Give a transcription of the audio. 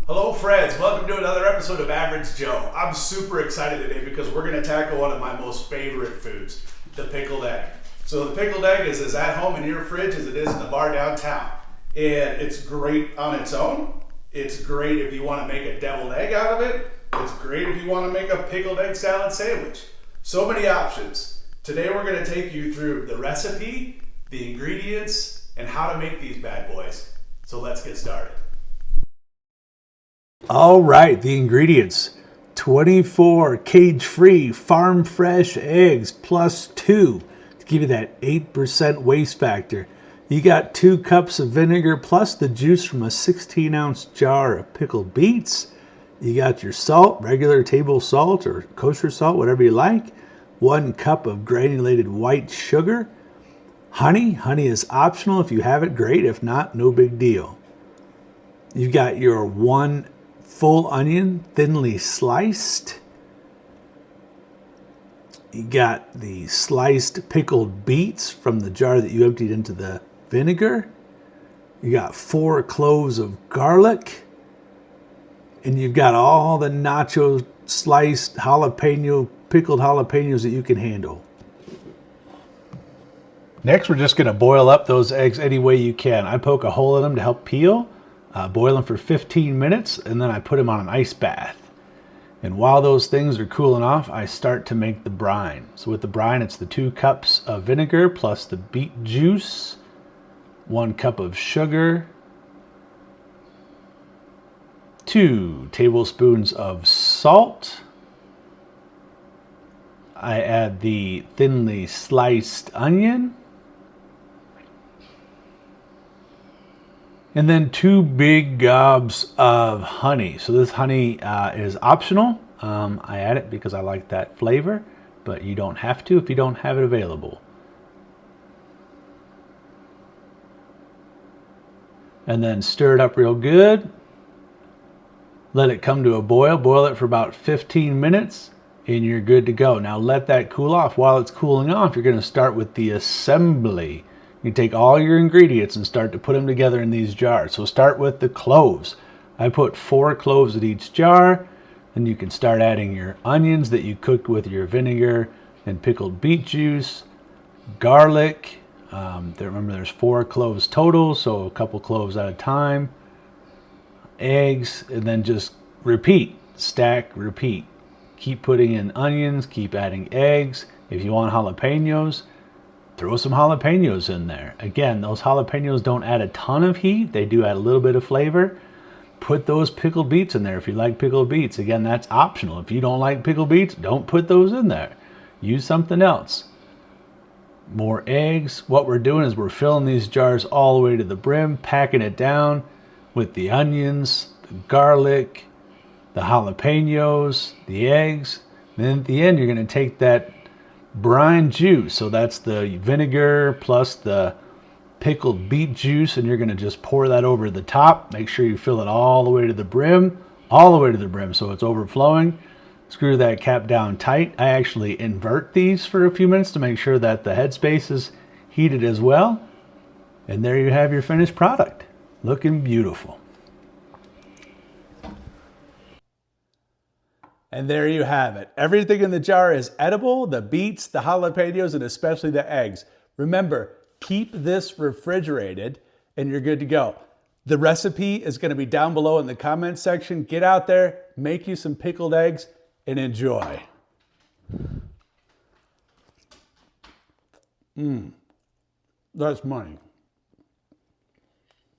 Hello friends, welcome to another episode of Average Joe. I'm super excited today because we're going to tackle one of my most favorite foods, the pickled egg. So the pickled egg is as at home in your fridge as it is in the bar downtown. And it's great on its own. It's great if you want to make a deviled egg out of it. It's great if you want to make a pickled egg salad sandwich. So many options. Today we're going to take you through the recipe, the ingredients, and how to make these bad boys. So let's get started. All right, the ingredients: 24 cage-free farm fresh eggs plus 2 to give you that 8% waste factor. You got 2 cups of vinegar plus the juice from a 16-ounce jar of pickled beets. You got your salt, regular table salt or kosher salt, whatever you like. 1 cup of granulated white sugar. Honey. Honey is optional. If you have it, great. If not, no big deal. You got your 1 full onion, thinly sliced. You got the sliced pickled beets from the jar that you emptied into the vinegar. You got 4 cloves of garlic. And you've got all the nacho sliced jalapeno, pickled jalapenos that you can handle. Next, we're just going to boil up those eggs any way you can. I poke a hole in them to help peel. Boil them for 15 minutes, and then I put them on an ice bath. And while those things are cooling off, I start to make the brine. So with the brine, it's the 2 cups of vinegar plus the beet juice, 1 cup of sugar, 2 tablespoons of salt. I add the thinly sliced onion. And then 2 big gobs of honey. So this honey is optional. I add it because I like that flavor, but you don't have to if you don't have it available. And then stir it up real good. Let it come to a boil. Boil it for about 15 minutes and you're good to go. Now let that cool off. While it's cooling off, you're going to start with the assembly. You take all your ingredients and start to put them together in these jars. So start with the cloves. I put 4 cloves in each jar. Then you can start adding your onions that you cooked with your vinegar and pickled beet juice, garlic. Remember there's 4 cloves total, so a couple cloves at a time. Eggs, and then just repeat, stack, repeat. Keep putting in onions, keep adding eggs. If you want jalapenos, throw some jalapenos in there. Again, those jalapenos don't add a ton of heat. They do add a little bit of flavor. Put those pickled beets in there if you like pickled beets. Again, that's optional. If you don't like pickled beets, don't put those in there. Use something else. More eggs. What we're doing is we're filling these jars all the way to the brim, packing it down with the onions, the garlic, the jalapenos, the eggs. Then at the end, you're going to take that brine juice, so that's the vinegar plus the pickled beet juice, and you're going to just pour that over the top. Make sure you fill it all the way to the brim, so it's overflowing. Screw that cap down tight. I actually invert these for a few minutes to make sure that the headspace is heated as well. And there you have your finished product, looking beautiful. And there you have it. Everything in the jar is edible: the beets, the jalapenos, and especially the eggs. Remember, keep this refrigerated and you're good to go. The recipe is going to be down below in the comments section. Get out there, make you some pickled eggs, and enjoy. That's money.